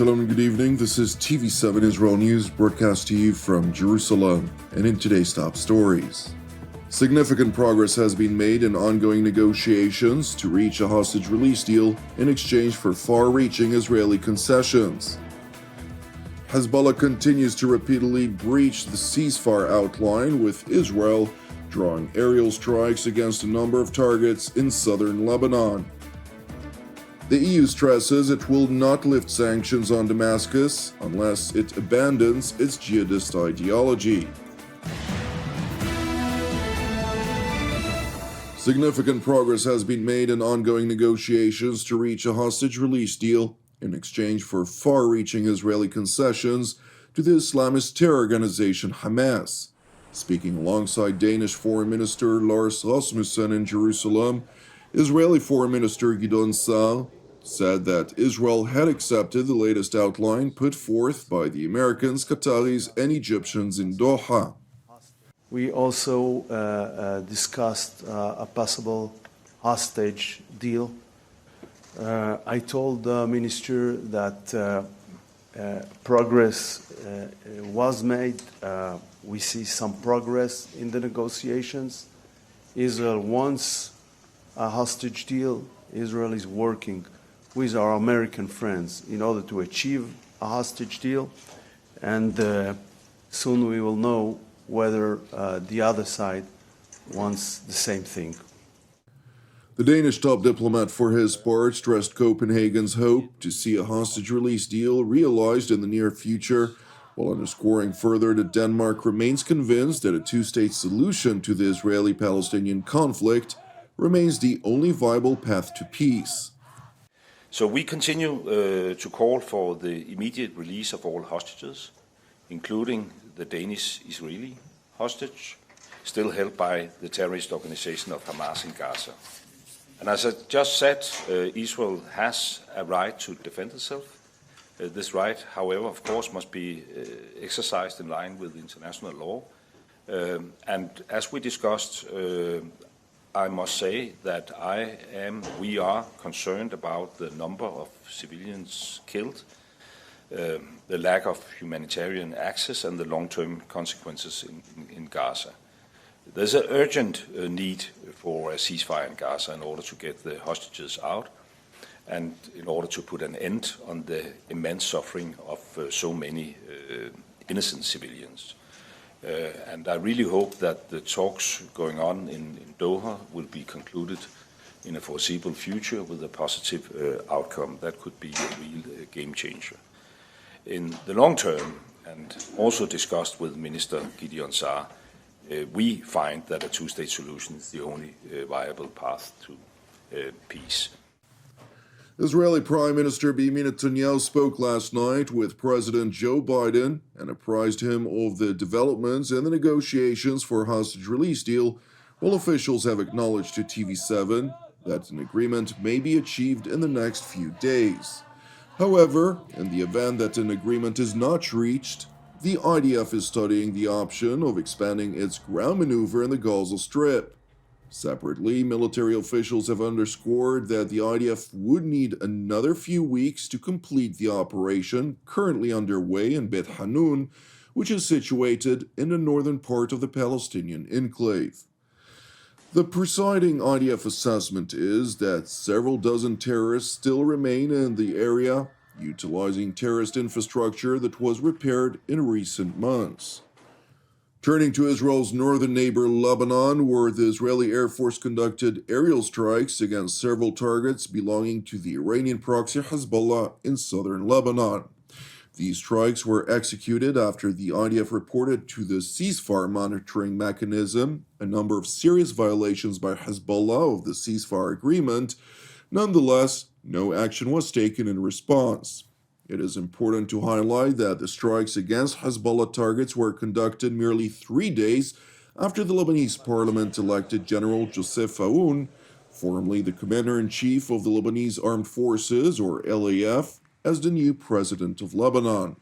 Shalom and good evening. This is TV7 Israel News broadcast to you from Jerusalem. And in today's top stories, significant progress has been made in ongoing negotiations to reach a hostage release deal in exchange for far-reaching Israeli concessions. Hezbollah continues to repeatedly breach the ceasefire outline, with Israel drawing aerial strikes against a number of targets in southern Lebanon. The EU stresses it will not lift sanctions on Damascus unless it abandons its jihadist ideology. Significant progress has been made in ongoing negotiations to reach a hostage release deal in exchange for far-reaching Israeli concessions to the Islamist terror organization Hamas. Speaking alongside Danish Foreign Minister Lars Rasmussen in Jerusalem, Israeli Foreign Minister Gideon Saar said that Israel had accepted the latest outline put forth by the Americans, Qataris, and Egyptians in Doha. We also discussed a possible hostage deal. I told the minister that progress was made. We see some progress in the negotiations. Israel wants a hostage deal. Israel is working with our American friends in order to achieve a hostage deal, and soon we will know whether the other side wants the same thing. The Danish top diplomat, for his part, stressed Copenhagen's hope to see a hostage release deal realized in the near future, while underscoring further that Denmark remains convinced that a two-state solution to the Israeli-Palestinian conflict remains the only viable path to peace. So we continue to call for the immediate release of all hostages, including the Danish-Israeli hostage, still held by the terrorist organization of Hamas in Gaza. And as I just said, Israel has a right to defend itself. This right, however, of course, must be exercised in line with international law. And as we discussed, I must say that we are concerned about the number of civilians killed, the lack of humanitarian access, and the long-term consequences in Gaza. There's an urgent need for a ceasefire in Gaza in order to get the hostages out and in order to put an end on the immense suffering of so many innocent civilians. And I really hope that the talks going on in Doha will be concluded in a foreseeable future with a positive outcome. That could be a real game changer. In the long term, and also discussed with Minister Gideon Saar, we find that a two-state solution is the only viable path to peace. Israeli Prime Minister Benjamin Netanyahu spoke last night with President Joe Biden and apprised him of the developments in the negotiations for a hostage release deal, while officials have acknowledged to TV7 that an agreement may be achieved in the next few days. However, in the event that an agreement is not reached, the IDF is studying the option of expanding its ground maneuver in the Gaza Strip. Separately, military officials have underscored that the IDF would need another few weeks to complete the operation currently underway in Beit Hanun, which is situated in the northern part of the Palestinian enclave. The presiding IDF assessment is that several dozen terrorists still remain in the area, utilizing terrorist infrastructure that was repaired in recent months. Turning to Israel's northern neighbor Lebanon, where the Israeli Air Force conducted aerial strikes against several targets belonging to the Iranian proxy Hezbollah in southern Lebanon. These strikes were executed after the IDF reported to the ceasefire monitoring mechanism a number of serious violations by Hezbollah of the ceasefire agreement. Nonetheless, no action was taken in response. It is important to highlight that the strikes against Hezbollah targets were conducted merely 3 days after the Lebanese parliament elected General Joseph Aoun, formerly the commander-in-chief of the Lebanese Armed Forces, or LAF, as the new president of Lebanon.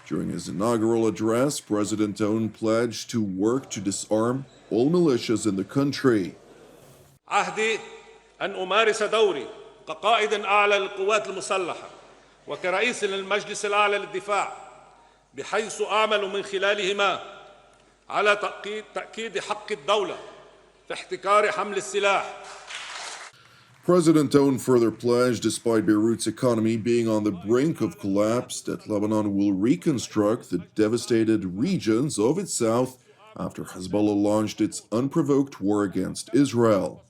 During his inaugural address, President Aoun pledged to work to disarm all militias in the country. عهدي أن أمارس دوري كقائد أعلى للقوات المسلحة وكرئيس للمجلس الأعلى للدفاع بحيث أعمل من خلالهما على تأكيد حق الدولة في احتكار حمل السلاح. President Aoun further pledged, despite Beirut's economy being on the brink of collapse, that Lebanon will reconstruct the devastated regions of its south after Hezbollah launched its unprovoked war against Israel.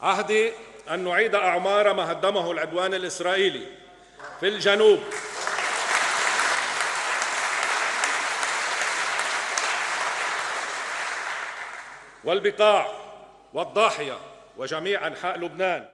عهدي أن نعيد أعمار ما هدمه العدوان الإسرائيلي في الجنوب والبقاع والضاحية وجميع أنحاء لبنان.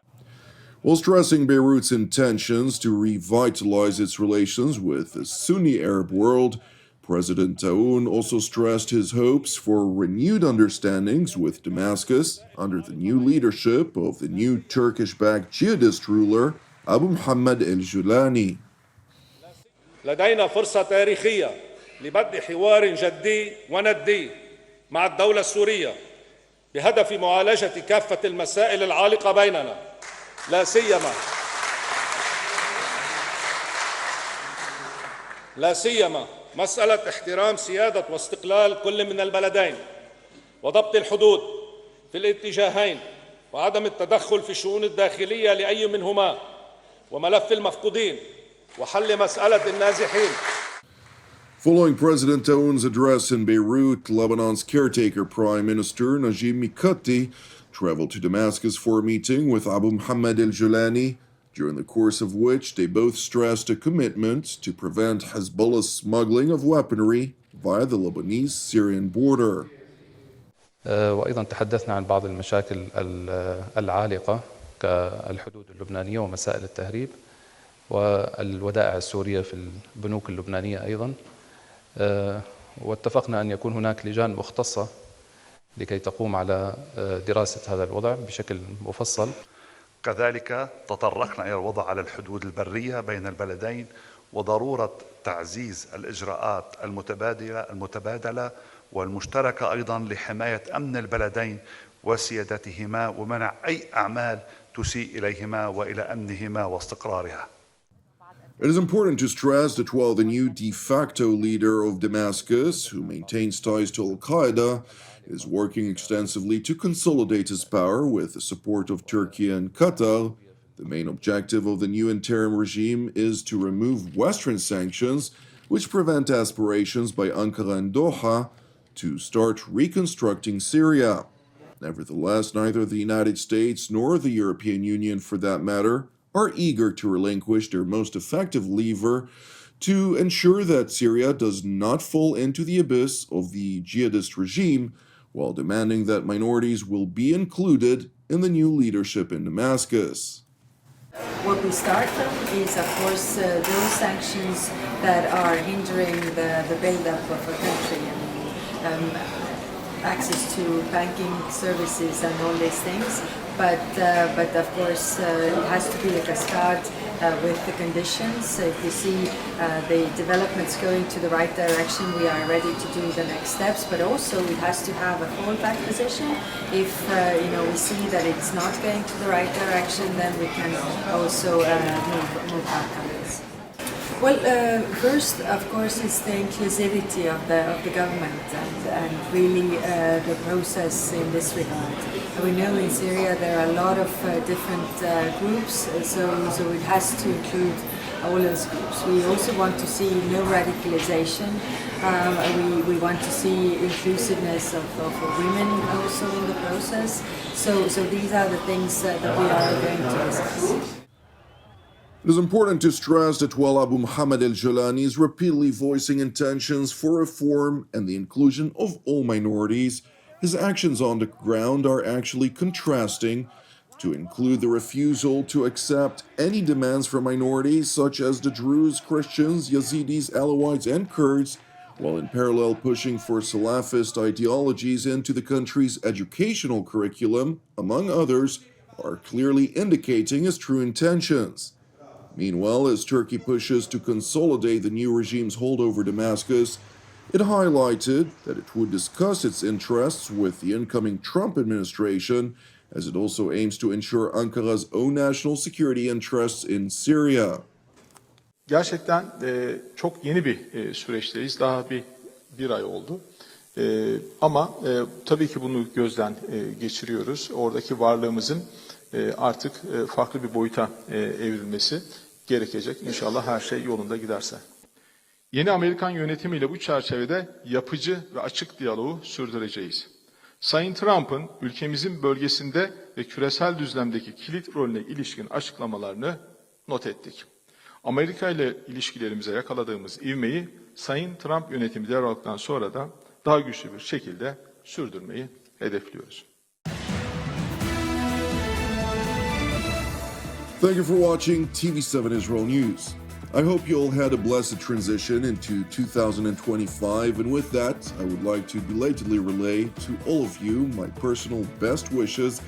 While stressing Beirut's intentions to revitalize its relations with the Sunni Arab world, President Aoun also stressed his hopes for renewed understandings with Damascus under the new leadership of the new Turkish-backed jihadist ruler Abu Muhammad al-Julani. لدينا فرصة تاريخية لبدء حوار جدي وندي مع الدولة السورية بهدف معالجة كافة المسائل العالقة بيننا لا سيما مسألة احترام سيادة واستقلال كل من البلدين وضبط الحدود في الاتجاهين وعدم التدخل في الشؤون الداخلية لأي منهما وملف المفقودين وحل مسألة النازحين. Following President Aoun's address in Beirut, Lebanon's caretaker Prime Minister Najib Mikati traveled to Damascus for a meeting with Abu Muhammad al-Julani, during the course of which they both stressed a commitment to prevent Hezbollah's smuggling of weaponry via the Lebanese-Syrian border. وأيضا تحدثنا عن بعض المشاكل العالقة كالحدود اللبنانية ومسائل التهريب والودائع السورية في البنوك اللبنانية أيضا، واتفقنا أن يكون هناك لجان مختصة لكي تقوم على دراسة هذا الوضع بشكل مفصل. كذلك تطرقنا إلى الوضع على الحدود البرية بين البلدين وضرورة تعزيز الإجراءات المتبادلة والمشتركة أيضا لحماية أمن البلدين وسيادتهما ومنع أي أعمال تسيء إليهما وإلى أمنهما واستقرارها. It is important to stress that while the new de facto leader of Damascus, who maintains ties to Al-Qaeda, is working extensively to consolidate his power with the support of Turkey and Qatar, the main objective of the new interim regime is to remove Western sanctions which prevent aspirations by Ankara and Doha to start reconstructing Syria. Nevertheless, neither the United States nor the European Union, for that matter, are eager to relinquish their most effective lever to ensure that Syria does not fall into the abyss of the jihadist regime, while demanding that minorities will be included in the new leadership in Damascus. What we start from is, of course, those sanctions that are hindering the build-up of a country. Access to banking services and all these things, but of course it has to be a cascade with the conditions. So if we see the developments going to the right direction, we are ready to do the next steps. But also it has to have a fallback position. If we see that it's not going to the right direction, then we can also move back on this. Well, first, of course, is the inclusivity of the government and really the process in this regard. We know in Syria there are a lot of different groups, so it has to include all those groups. We also want to see no radicalization. We want to see inclusiveness of women also in the process. So these are the things that we are going to discuss. It is important to stress that while Abu Muhammad al-Julani is repeatedly voicing intentions for reform and the inclusion of all minorities, his actions on the ground are actually contrasting, to include the refusal to accept any demands from minorities such as the Druze, Christians, Yazidis, Alawites, and Kurds, while in parallel pushing for Salafist ideologies into the country's educational curriculum, among others, are clearly indicating his true intentions. Meanwhile, as Turkey pushes to consolidate the new regime's hold over Damascus, it highlighted that it would discuss its interests with the incoming Trump administration, as it also aims to ensure Ankara's own national security interests in Syria. Gerçekten çok yeni bir süreçteyiz. Daha bir ay oldu. Ama tabii ki bunu gözden geçiriyoruz. Oradaki varlığımızın artık farklı bir boyuta evrilmesi gerekecek. İnşallah her şey yolunda giderse. Yeni Amerikan yönetimiyle bu çerçevede yapıcı ve açık diyaloğu sürdüreceğiz. Sayın Trump'ın ülkemizin bölgesinde ve küresel düzlemdeki kilit rolüne ilişkin açıklamalarını not ettik. Amerika ile ilişkilerimize yakaladığımız ivmeyi Sayın Trump yönetimi devraldıktan sonra da daha güçlü bir şekilde sürdürmeyi hedefliyoruz. Thank you for watching TV7 Israel News. I hope you all had a blessed transition into 2025, and with that, I would like to belatedly relay to all of you my personal best wishes,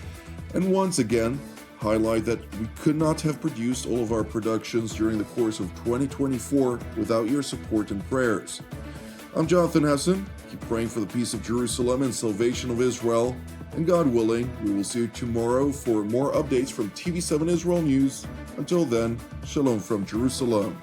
and once again, highlight that we could not have produced all of our productions during the course of 2024 without your support and prayers. I'm Jonathan Hessen. Keep praying for the peace of Jerusalem and salvation of Israel. And God willing, we will see you tomorrow for more updates from TV7 Israel News. Until then, shalom from Jerusalem.